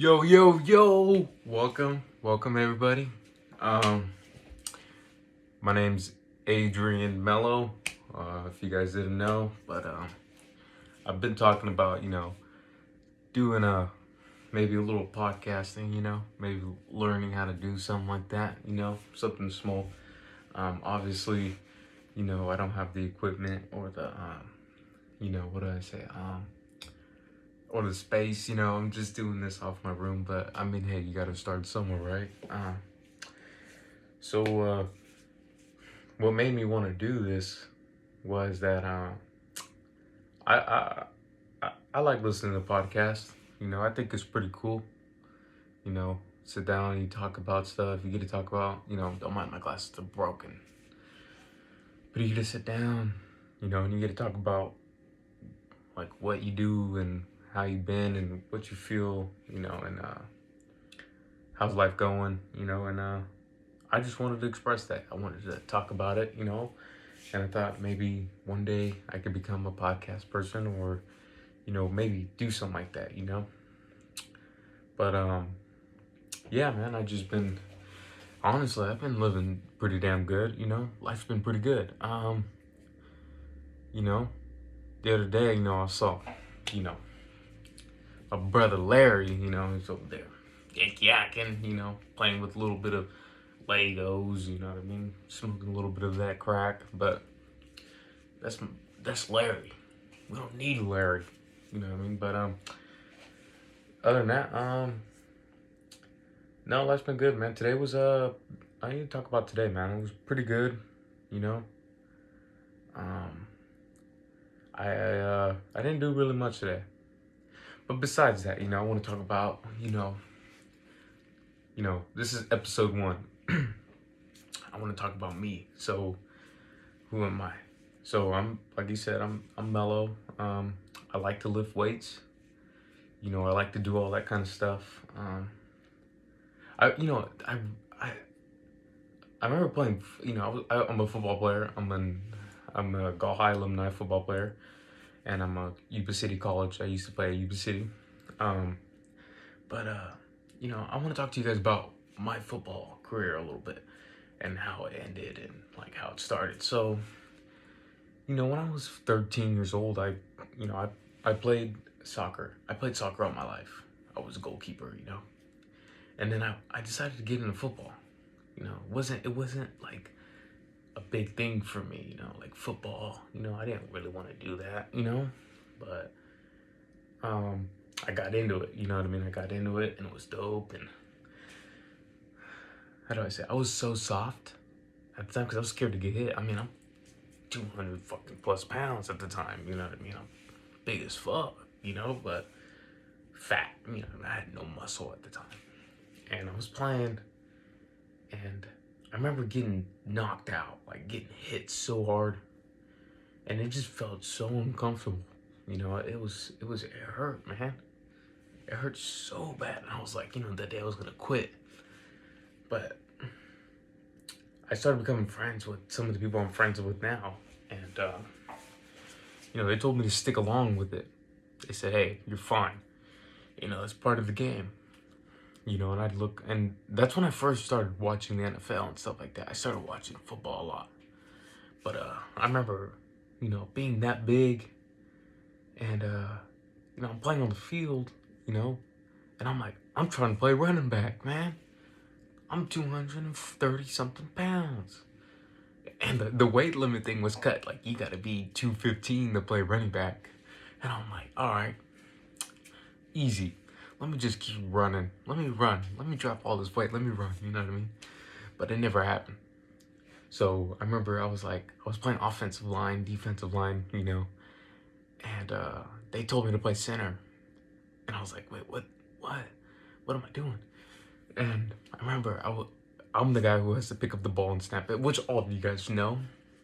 Yo, yo, yo! Welcome everybody. Um, my name's Adrian Mello. If you guys didn't know, but I've been talking about doing maybe a little podcasting. Maybe learning how to do something like that. Something small. Obviously, I don't have the equipment or the what do I say? Or the space. I'm just doing this off my room, but I mean, hey, you gotta start somewhere, right? So what made me want to do this was that I, I I like listening to podcasts. I think it's pretty cool. Sit down and you talk about stuff. You get to talk about, don't mind my glasses, they're broken. But you get to sit down, and you get to talk about like what you do and how you've been and what you feel, and how's life going, and I just wanted to express that. I wanted to talk about it, and I thought maybe one day I could become a podcast person or, maybe do something like that, But yeah, man, honestly, I've been living pretty damn good, Life's been pretty good. You know, the other day, I saw, you know, my brother Larry, he's over there yakking, playing with a little bit of Legos, you know what I mean? Smoking a little bit of that crack, but that's that's Larry. We don't need Larry, you know what I mean? But other than that, no, life's been good, man. Today was I need to talk about today, man. It was pretty good, you know. Um, I didn't do really much today, but besides that, I want to talk about, this is episode 1. I want to talk about me. So, who am I? So I'm like you said, I'm mellow. I like to lift weights. I like to do all that kind of stuff. I you know I I remember playing. I'm a football player. I'm a Gall High alumni football player, and I'm a Yuba City College. I used to play at Yuba City. Um, but I want to talk to you guys about my football career a little bit and how it ended and like how it started. So, when I was 13 years old, I played soccer. I played soccer all my life. I was a goalkeeper, and then I decided to get into football. It wasn't like a big thing for me, like football. I didn't really want to do that, but I got into it. You know what I mean? I got into it, and it was dope. And how do I say? I was so soft at the time because I was scared to get hit. I mean, I'm 200 fucking plus pounds at the time. You know what I mean? I'm big as fuck, but fat. I had no muscle at the time, and I was playing, and I remember getting knocked out, like getting hit so hard, and it just felt so uncomfortable. It hurt, man. It hurt so bad, and I was like, that day I was gonna quit, but I started becoming friends with some of the people I'm friends with now, and they told me to stick along with it. They said, "Hey, you're fine. It's part of the game." And I'd look, and that's when I first started watching the NFL and stuff like that. I started watching football a lot, but I remember, being that big, and I'm playing on the field, and I'm like, I'm trying to play running back, man. I'm 230 something pounds. And the weight limit thing was cut. Like, you gotta be 215 to play running back. And I'm like, all right, easy. Let me just keep running. Let me run. Let me drop all this weight. Let me run. You know what I mean? But it never happened. So I remember I was playing offensive line, defensive line, and they told me to play center. And I was like, wait, what? What am I doing? And I remember I'm the guy who has to pick up the ball and snap it, which all of you guys know.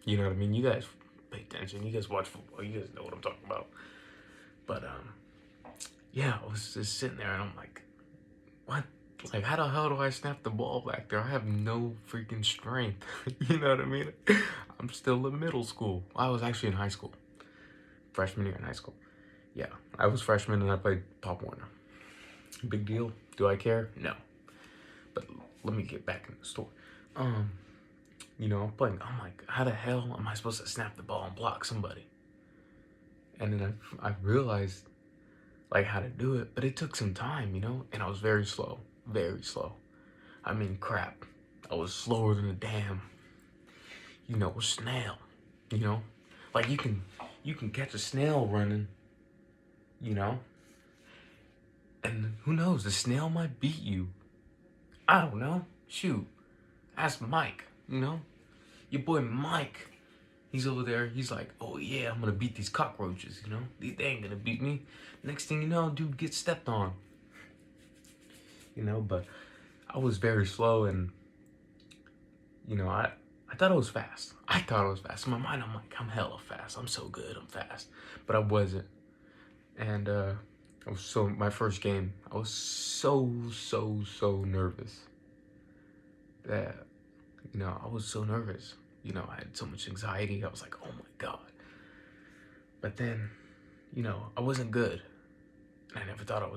You know what I mean? You guys pay attention. You guys watch football. You guys know what I'm talking about. But yeah, I was just sitting there and I'm like, what? Like, how the hell do I snap the ball back there? I have no freaking strength. You know what I mean? I'm still in middle school. I was actually in high school. Freshman year in high school. Yeah, I was freshman and I played Pop Warner. Big deal. Do I care? No. But let me get back in the story. I'm playing. I'm like, how the hell am I supposed to snap the ball and block somebody? And then I realized like how to do it, but it took some time, and I was very slow, very slow. I mean, crap. I was slower than a damn, snail, you know? Like you can catch a snail running, you know? And who knows, the snail might beat you. I don't know. Shoot. Ask Mike, Your boy Mike. He's over there, he's like, oh yeah, I'm gonna beat these cockroaches, They ain't gonna beat me. Next thing you know, dude gets stepped on. But I was very slow and, I thought I was fast. In my mind, I'm like, I'm hella fast. I'm so good, I'm fast. But I wasn't. And my first game, I was so nervous that, I was so nervous. I had so much anxiety. I was like, oh my God. But then, I wasn't good. And I never thought I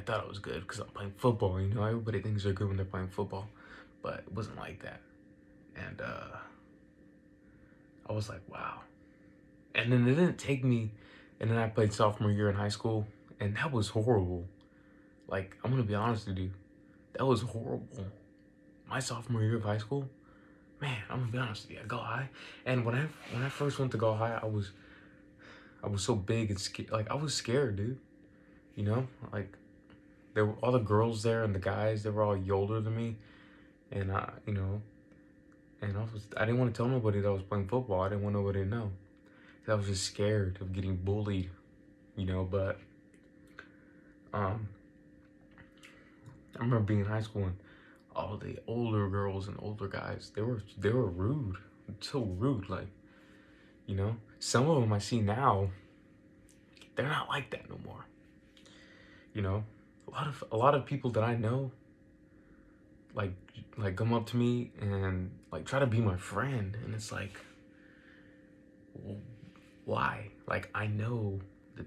thought I was good because I'm playing football. Everybody thinks they're good when they're playing football. But it wasn't like that. And I was like, wow. And then it didn't take me, and then I played sophomore year in high school, and that was horrible. Like, I'm gonna be honest with you, that was horrible. My sophomore year of high school, man, I'm gonna be honest with you, I got high. And when I first went to go high, I was so big and scared. Like, I was scared, dude. Like, there were all the girls there and the guys, they were all older than me. And and I didn't want to tell nobody that I was playing football. I didn't want nobody to know. I was just scared of getting bullied, but I remember being in high school and all the older girls and older guys, they were rude. So rude, like, some of them I see now, they're not like that no more. A lot of people that I know like come up to me and like try to be my friend, and it's like, well, why? Like, I know that,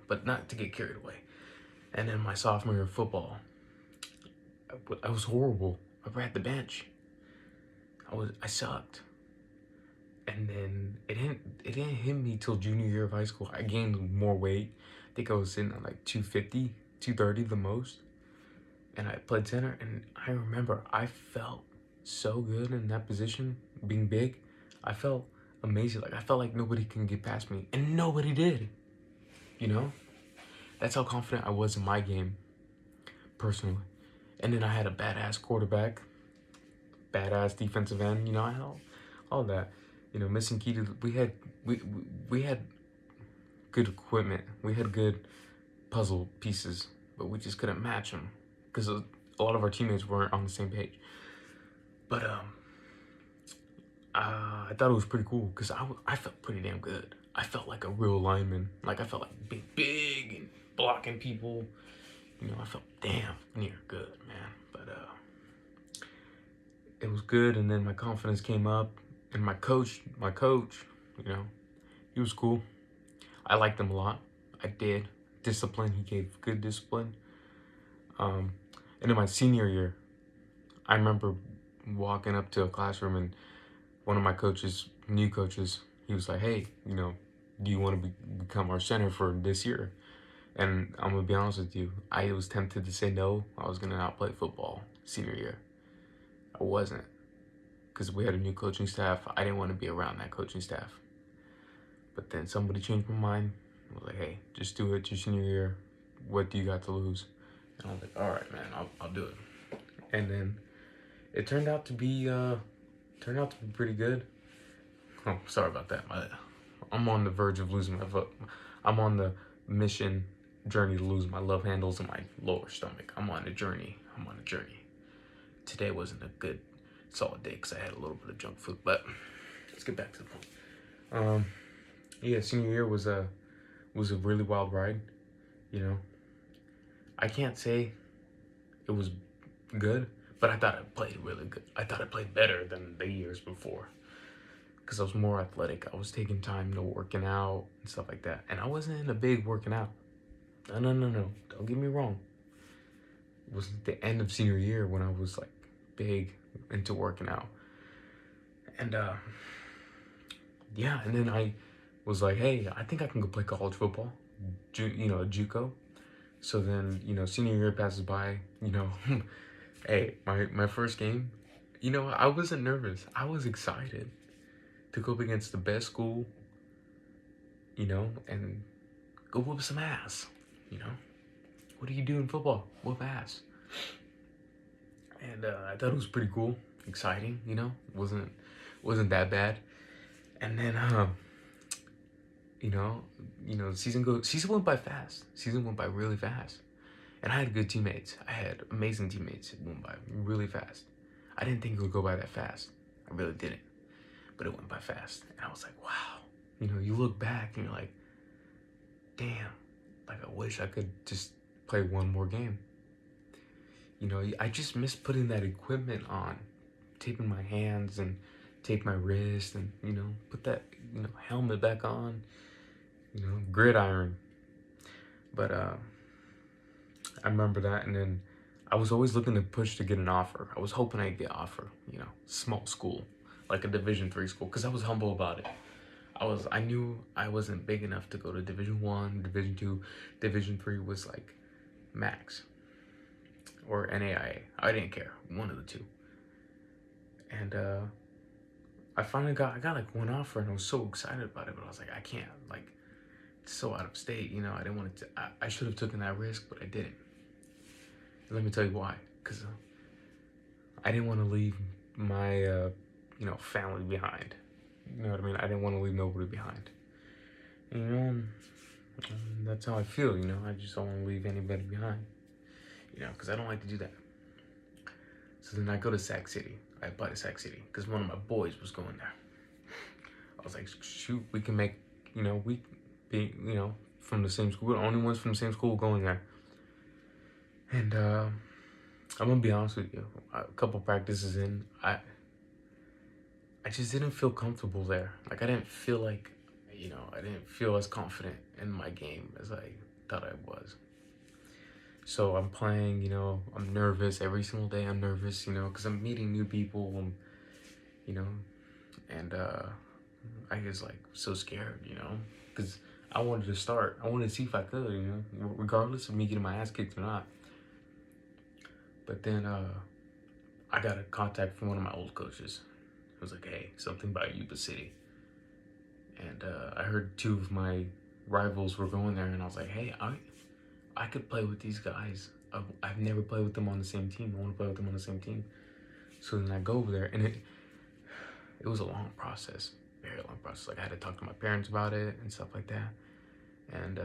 but not to get carried away. And then my sophomore year of football, I was horrible. I ran the bench. I sucked. And then it didn't hit me till junior year of high school. I gained more weight. I think I was sitting at like 250, 230 the most. And I played center, and I remember I felt so good in that position, being big. I felt amazing. Like, I felt like nobody can get past me, and nobody did. That's how confident I was in my game, personally. And then I had a badass quarterback, badass defensive end. I had all that. Missing key to we had good equipment. We had good puzzle pieces, but we just couldn't match them because a lot of our teammates weren't on the same page. But I thought it was pretty cool because I felt pretty damn good. I felt like a real lineman. Like, I felt like being big and blocking people. I felt damn near good, man. But it was good, and then my confidence came up, and my coach, he was cool. I liked him a lot. I did. Discipline, he gave good discipline. And in my senior year, I remember walking up to a classroom, and one of my new coaches, he was like, hey, do you want to become our center for this year? And I'm going to be honest with you, I was tempted to say no. I was going to not play football senior year. I wasn't, because we had a new coaching staff. I didn't want to be around that coaching staff. But then somebody changed my mind. I was like, hey, just do it your senior year. What do you got to lose? And I was like, all right, man, I'll do it. And then it turned out to be pretty good. Oh, sorry about that. I'm on the verge of losing my vote. I'm on the mission journey to lose my love handles and my lower stomach. I'm on a journey. Today wasn't a good solid day because I had a little bit of junk food, but let's get back to the point. Yeah, senior year was a really wild ride. I can't say it was good, but I thought I played really good. I thought I played better than the years before because I was more athletic. I was taking time to working out and stuff like that, and I wasn't in a big working out. No. Don't get me wrong. was the end of senior year when I was like big into working out. And yeah, and then I was like, hey, I think I can go play college football, JUCO. So then, senior year passes by, hey, my first game, I wasn't nervous. I was excited to go up against the best school, and go whoop some ass, you know? What do you do in football? Whoop ass. And I thought it was pretty cool, exciting, wasn't that bad. And then, season went by fast. Season went by really fast. And I had good teammates. I had amazing teammates. It went by really fast. I didn't think it would go by that fast. I really didn't. But it went by fast. And I was like, wow. You look back and you're like, damn, like I wish I could just play one more game. I just miss putting that equipment on, taping my hands and tape my wrist and, put that, helmet back on, gridiron. But I remember that, and then I was always looking to push to get an offer. I was hoping I'd get an offer, small school, like a Division III school, because I was humble about it. I knew I wasn't big enough to go to Division I, Division II. Division III was like max, or NAIA. I didn't care, one of the two. And I got like one offer, and I was so excited about it, but I was like, I can't, like, it's so out of state, I didn't want to, I should have taken that risk, but I didn't. Let me tell you why, because I didn't want to leave my, family behind. You know what I mean? I didn't want to leave nobody behind. And that's how I feel, I just don't want to leave anybody behind, because I don't like to do that. So then I go to Sac City. I applied to Sac City because one of my boys was going there. I was like, shoot, we can make, we be, from the same school. We're the only ones from the same school going there. And I'm gonna be honest with you. A couple practices in, I just didn't feel comfortable there. Like I didn't feel like, I didn't feel as confident in my game as I thought I was. So I'm playing, I'm nervous every single day. I'm nervous, because I'm meeting new people, and I was like so scared, because I wanted to start. I wanted to see if I could, regardless of me getting my ass kicked or not. But then I got a contact from one of my old coaches. It was like, hey, something about Yuba City. And I heard two of my rivals were going there, and I was like, hey, I could play with these guys. I've never played with them on the same team. I want to play with them on the same team. So then I go over there, and it was a long process, very long process. Like I had to talk to my parents about it and stuff like that. And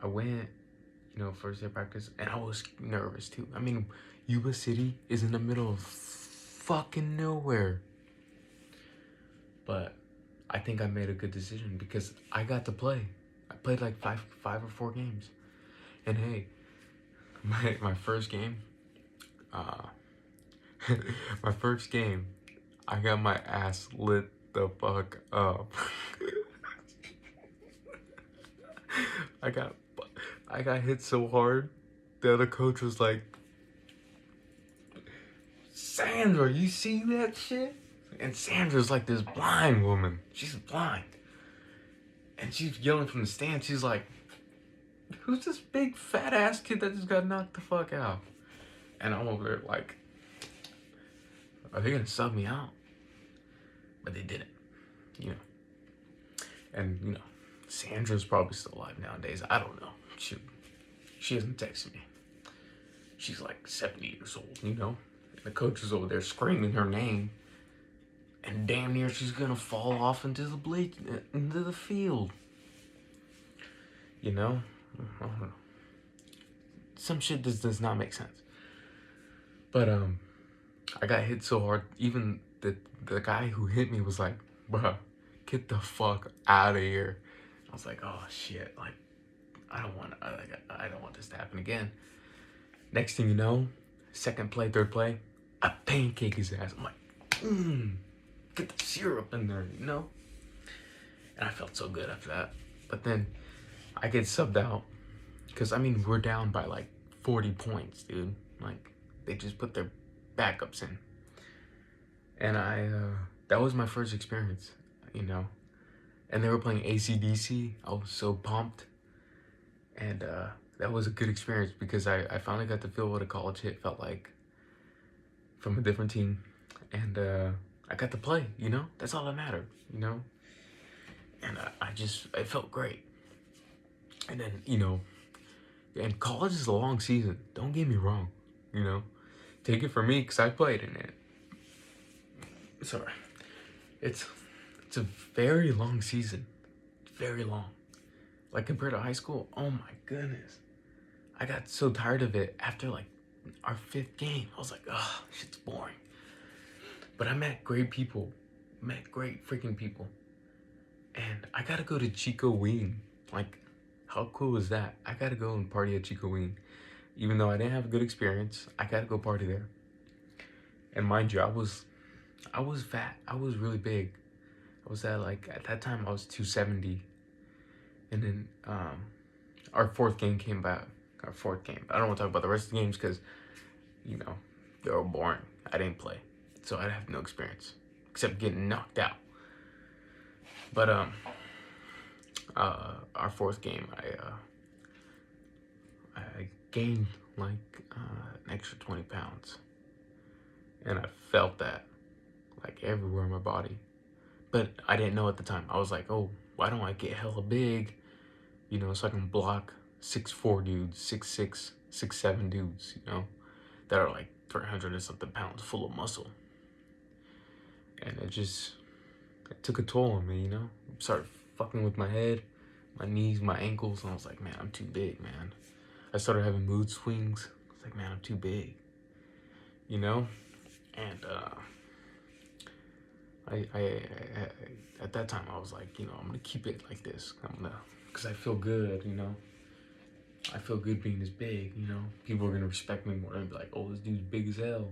I went, first day of practice, and I was nervous too. I mean, Yuba City is in the middle of fucking nowhere. But I think I made a good decision because I got to play. I played like five or four games. And hey, my first game, my first game, I got my ass lit the fuck up. I got hit so hard, the other coach was like, Sandra, you see that shit? And Sandra's like this blind woman. She's blind. And she's yelling from the stand. She's like, who's this big fat ass kid that just got knocked the fuck out? And I'm over there like, are they gonna sub me out? But they didn't, And, Sandra's probably still alive nowadays. I don't know. She hasn't texted me. She's like 70 years old, And the coach is over there screaming her name. And damn near she's gonna fall off into the field. Some shit just does not make sense. But I got hit so hard. Even the guy who hit me was like, bruh, get the fuck out of here. I was like, oh shit, like I don't want this to happen again. Next thing you know, second play, third play, I pancake his ass. I'm like, get the syrup in there, And I felt so good after that. But then I get subbed out because we're down by like 40 points, dude. Like, they just put their backups in. And that was my first experience, you know. And they were playing AC/DC. I was so pumped. And that was a good experience because I finally got to feel what a college hit felt like from a different team. And I got to play, you know. That's all that mattered, you know. And it felt great. And then, you know, and college is a long season. Don't get me wrong, you know. Take it from me because I played in it. Sorry. It's a very long season. Very long. Like compared to high school, oh my goodness. I got so tired of it after like our 5th game. I was like, oh, shit's boring. But I met great people. Met great freaking people. And I got to go to Chico Wing. Like, how cool is that? I got to go and party at Chico Wing. Even though I didn't have a good experience, I got to go party there. And mind you, I was fat. I was really big. I was at that time I was 270. And then our 4th game came back. Our 4th game. I don't want to talk about the rest of the games because, you know, they were boring. I didn't play. So I have no experience. Except getting knocked out. But our 4th game, I gained like an extra 20 pounds. And I felt that like everywhere in my body. But I didn't know at the time. I was like, oh, why don't I get hella big? You know, so I can block 6'4" dudes, 6'6", 6'7" dudes, you know, that are like 300 and something pounds full of muscle. And it took a toll on me, you know. Started fucking with my head, my knees, my ankles, and I was like, man, I'm too big, man. I started having mood swings. I was like, man, I'm too big, you know. And I at that time I was like, you know, I'm gonna keep it like this. Cause I feel good, you know. I feel good being this big, you know. People are gonna respect me more. They'll be like, oh, this dude's big as hell.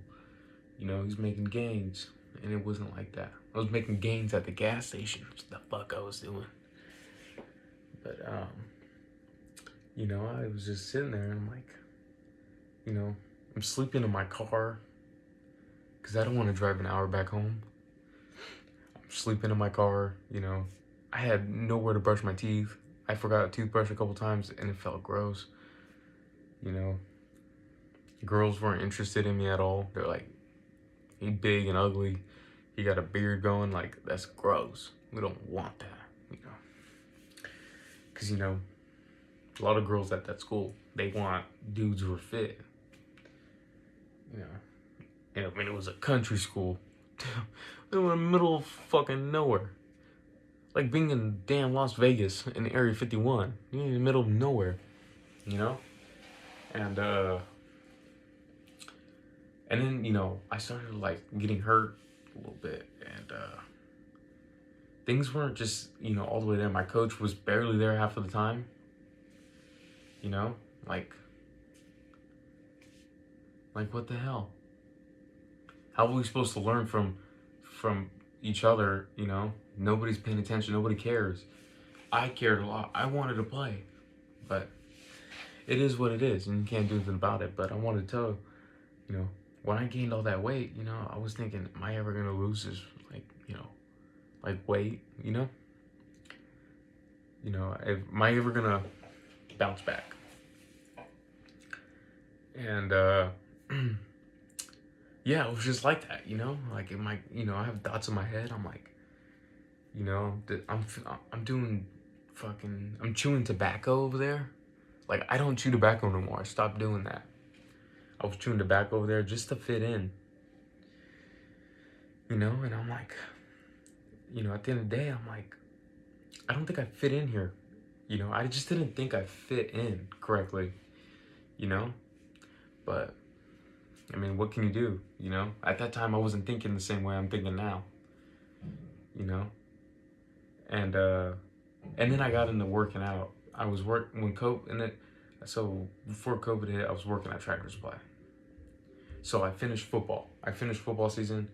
You know, he's making gains. And it wasn't like that. I was making gains at the gas station. What the fuck I was doing. But, you know, I was just sitting there and I'm like, you know, I'm sleeping in my car because I don't want to drive an hour back home. I'm sleeping in my car, you know. I had nowhere to brush my teeth. I forgot a toothbrush a couple times and it felt gross. You know, girls weren't interested in me at all. They're like, he big and ugly. He got a beard going. Like, that's gross. We don't want that, you know. Because, you know, a lot of girls at that school, they want dudes who are fit. You know. And I mean, it was a country school. They were in the middle of fucking nowhere. Like being in damn Las Vegas in Area 51. You're in the middle of nowhere. You know? And then, you know, I started like getting hurt a little bit, and things weren't just, you know, all the way there. My coach was barely there half of the time. You know, like what the hell? How are we supposed to learn from each other? You know, nobody's paying attention. Nobody cares. I cared a lot. I wanted to play, but it is what it is, and you can't do anything about it. But I wanted to tell, you know, when I gained all that weight, you know, I was thinking, am I ever gonna lose this, like, you know, like weight, you know? You know, am I ever gonna bounce back? And yeah, it was just like that, you know? Like, you know, I have thoughts in my head. I'm like, you know, I'm doing fucking, I'm chewing tobacco over there. Like, I don't chew tobacco no more. I stopped doing that. I was chewing tobacco over there just to fit in. You know, and I'm like, you know, at the end of the day, I'm like, I don't think I fit in here. You know, I just didn't think I fit in correctly, you know? But, I mean, what can you do, you know? At that time, I wasn't thinking the same way I'm thinking now, you know? And then I got into working out. I was so before COVID hit, I was working at Tractor Supply. So I finished football. Season.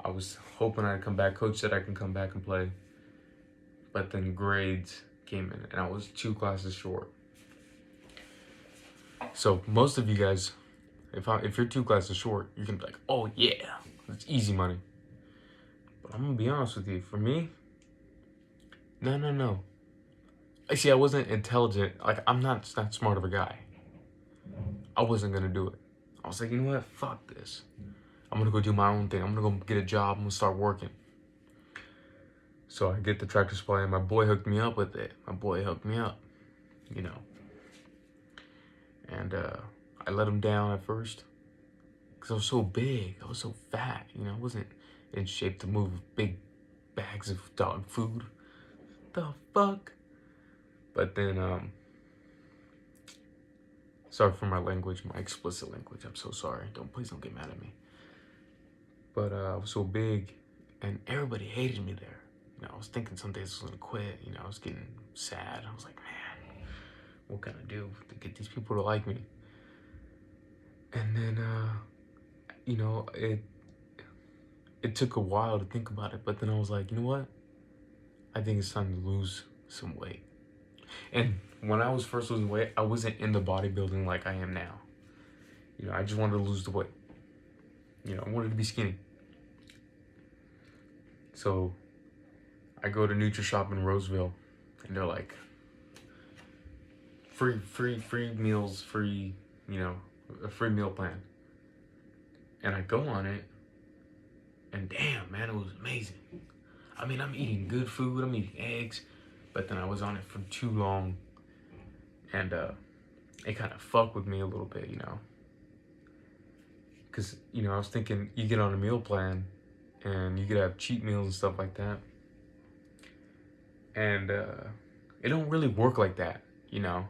I was hoping I'd come back. Coach said I can come back and play. But then grades came in, and I was 2 classes short. So most of you guys, if you're 2 classes short, you can be like, oh yeah, it's easy money. But I'm gonna be honest with you. For me, no. See, I wasn't intelligent. Like, I'm not that smart of a guy. I wasn't gonna do it. I was like, you know what? Fuck this. I'm gonna go do my own thing. I'm gonna go get a job. I'm gonna start working. So I get the Tractor Supply, and my boy hooked me up with it. You know. And I let him down at first because I was so big. I was so fat. You know, I wasn't in shape to move big bags of dog food. The fuck? But then, sorry for my language, my explicit language. I'm so sorry. Please don't get mad at me. But I was so big, and everybody hated me there. You know, I was thinking some days I was gonna quit. You know, I was getting sad. I was like, man, what can I do to get these people to like me? And then, you know, it took a while to think about it, but then I was like, you know what? I think it's time to lose some weight. And when I was first losing weight, I wasn't into bodybuilding like I am now. You know, I just wanted to lose the weight. You know, I wanted to be skinny. So I go to NutriShop in Roseville, and they're like, free meals, free, you know, a free meal plan. And I go on it, and damn, man, it was amazing. I mean, I'm eating good food, I'm eating eggs, but then I was on it for too long, and it kind of fucked with me a little bit, you know. Because, you know, I was thinking you get on a meal plan, and you could have cheat meals and stuff like that. And it don't really work like that, you know.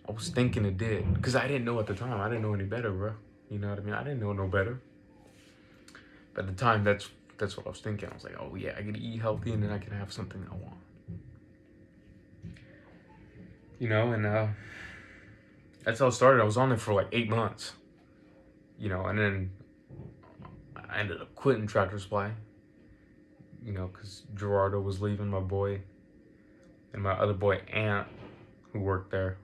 I was thinking it did, because I didn't know at the time. I didn't know any better, bro. You know what I mean? I didn't know no better. But at the time, that's what I was thinking. I was like, oh yeah, I can eat healthy, and then I can have something I want. You know, and that's how it started. I was on it for like 8 months. You know, and then I ended up quitting Tractor Supply. You know, because Gerardo was leaving, my boy, and my other boy, Ant, who worked there.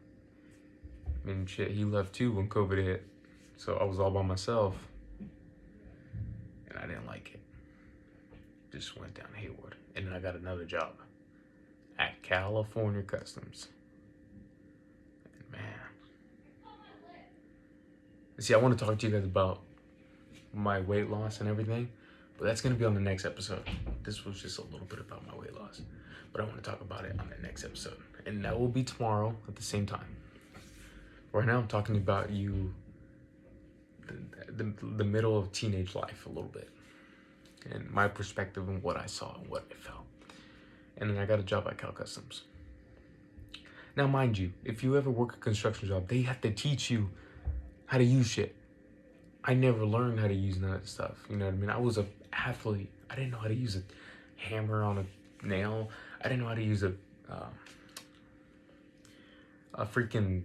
I mean, shit, he left too when COVID hit. So I was all by myself. And I didn't like it. Just went down Hayward. And then I got another job at California Customs. And man. See, I want to talk to you guys about my weight loss and everything, but that's going to be on the next episode. This was just a little bit about my weight loss, but I want to talk about it on the next episode. And that will be tomorrow at the same time. Right now, I'm talking about the middle of teenage life a little bit, and my perspective and what I saw and what I felt. And then I got a job at Cal Customs. Now, mind you, if you ever work a construction job, they have to teach you how to use shit. I never learned how to use none of that stuff. You know what I mean? I was an athlete. I didn't know how to use a hammer on a nail. I didn't know how to use a freaking,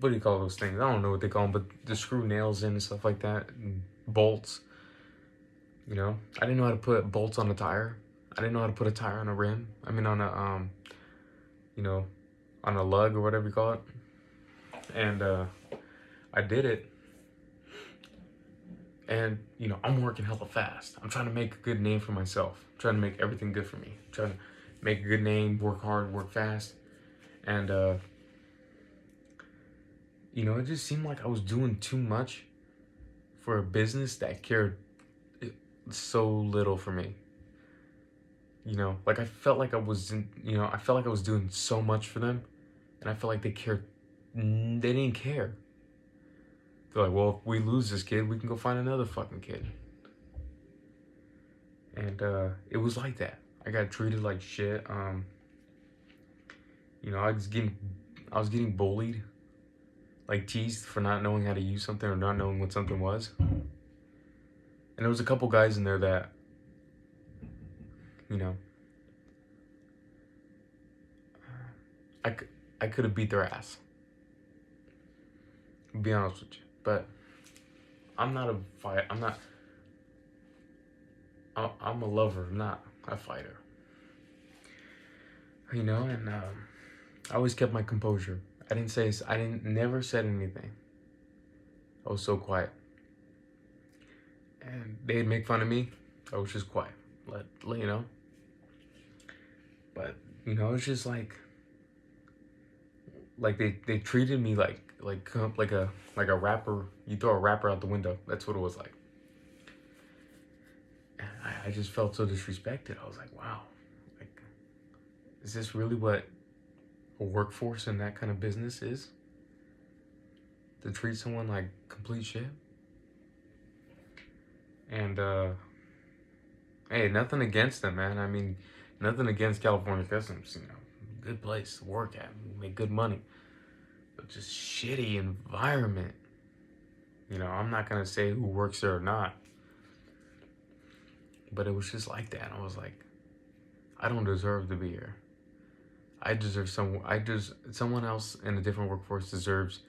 what do you call those things? I don't know what they call them, but the screw nails in and stuff like that, and bolts. You know, I didn't know how to put bolts on a tire. I didn't know how to put a tire on a rim. I mean, on a you know, on a lug or whatever you call it. And I did it. And, you know, I'm working hella fast. I'm trying to make a good name for myself. I'm trying to make everything good for me. I'm trying to make a good name, work hard, work fast. And, you know, it just seemed like I was doing too much for a business that cared so little for me. You know, like I felt like I was doing so much for them, and I felt like they cared. They didn't care. They're like, well, if we lose this kid, we can go find another fucking kid. And it was like that. I got treated like shit. You know, I was getting bullied, like teased for not knowing how to use something or not knowing what something was. And there was a couple guys in there that, you know, I could have beat their ass. To be honest with you, but I'm not a fight. I'm a lover, not a fighter. You know, and I always kept my composure. I didn't never said anything. I was so quiet. And they'd make fun of me. I was just quiet. Let you know. But it's just like they treated me like a rapper. You throw a rapper out the window. That's what it was like. And I just felt so disrespected. I was like, wow, like, is this really what a workforce in that kind of business is? To treat someone like complete shit? And hey, nothing against them, man. I mean, nothing against California Customs. Good place to work at, make good money, but just shitty environment. I'm not gonna say who works there or not, but it was just like that. I was like, I don't deserve to be here. Someone else in a different workforce deserves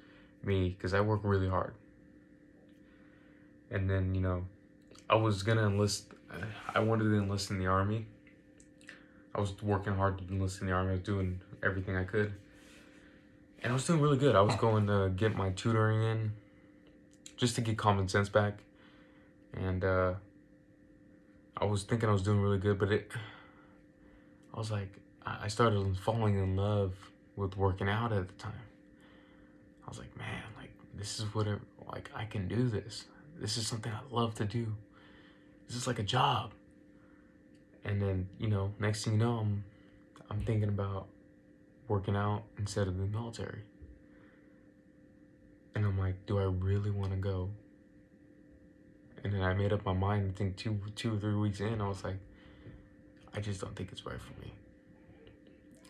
me because I work really hard. And then, I was gonna enlist. I wanted to enlist in the Army. I was working hard to enlist in the Army. I was doing everything I could. And I was doing really good. I was going to get my tutoring in just to get common sense back. And I was thinking I was doing really good, but I was like, I started falling in love with working out at the time. I was like, man, like, this is like, I can do this. This is something I love to do. This is like a job. And then, next thing you know, I'm thinking about working out instead of the military. And I'm like, do I really want to go? And then I made up my mind. I think two or 3 weeks in, I was like, I just don't think it's right for me.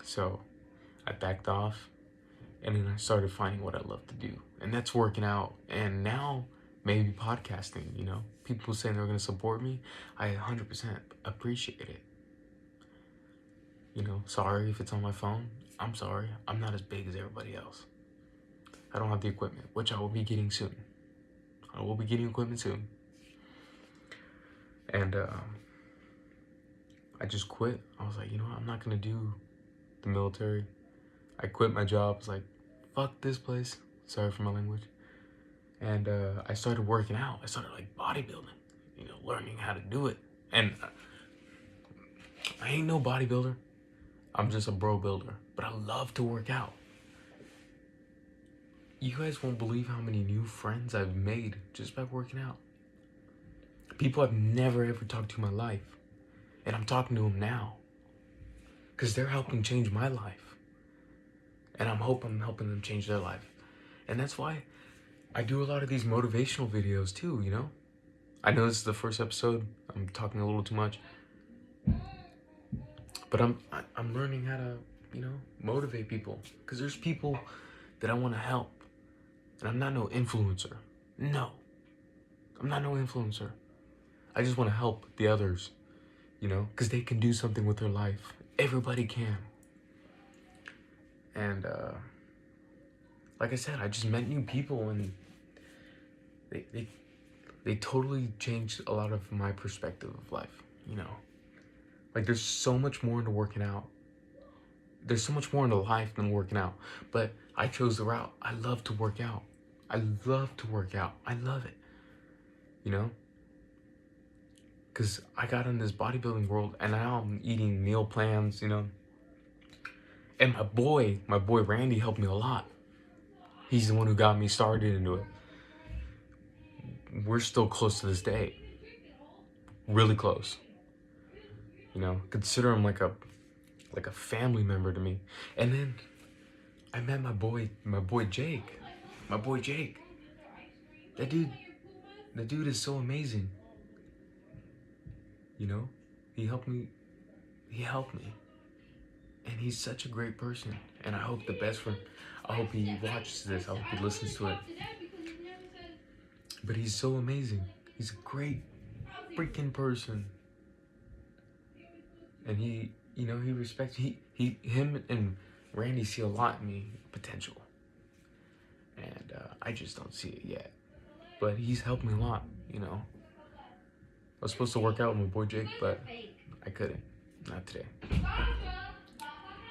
So I backed off, and then I started finding what I love to do, and that's working out. And now maybe podcasting. People saying they're gonna support me. I 100% appreciate it. Sorry if it's on my phone. I'm sorry. I'm not as big as everybody else. I don't have the equipment, which I will be getting soon. I will be getting equipment soon. And I just quit. I was like, I'm not gonna do the military. I quit my job. I was like, fuck this place. Sorry for my language. And I started working out. I started like bodybuilding, learning how to do it. And I ain't no bodybuilder. I'm just a bro builder. But I love to work out. You guys won't believe how many new friends I've made just by working out. People I've never ever talked to in my life. And I'm talking to them now. Because they're helping change my life. And I'm helping them change their life. And that's why I do a lot of these motivational videos too, I know this is the first episode. I'm talking a little too much. But I'm learning how to, motivate people. Because there's people that I want to help. And I'm not no influencer. No. I'm not no influencer. I just want to help the others, because they can do something with their life. Everybody can. And like I said, I just met new people, and they totally changed a lot of my perspective of life, Like, there's so much more into working out. There's so much more into life than working out. But I chose the route. I love to work out. I love to work out. I love it, Because I got in this bodybuilding world, and now I'm eating meal plans, And my boy Randy helped me a lot. He's the one who got me started into it. We're still close to this day. Really close. Consider him like a family member to me. And then I met my boy Jake. My boy Jake. That dude is so amazing. He helped me. And he's such a great person. And I hope the best for him. I hope he watches this. I hope he listens to it. But he's so amazing. He's a great freaking person. And he respects, him and Randy see a lot in me, potential. And I just don't see it yet. But he's helped me a lot, I was supposed to work out with my boy Jake, but I couldn't. Not today.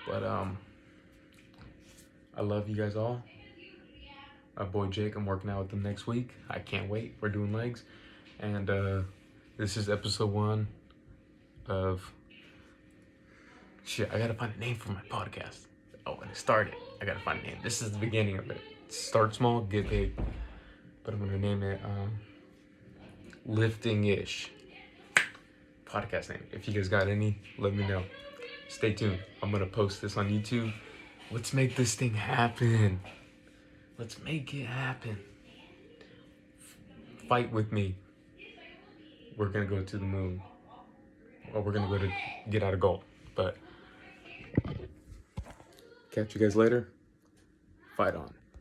But I love you guys all. My boy Jake, I'm working out with him next week. I can't wait. We're doing legs. And this is episode 1 of... Shit, I gotta find a name for my podcast. Oh, when it started, I gotta find a name. This is the beginning of it. Start small, get big. But I'm gonna name it Lifting-ish. Podcast name. If you guys got any, let me know. Stay tuned. I'm gonna post this on YouTube. Let's make this thing happen. Let's make it happen. Fight with me. We're gonna go to the moon. Or we're gonna go to get out of gold. But catch you guys later. Fight on.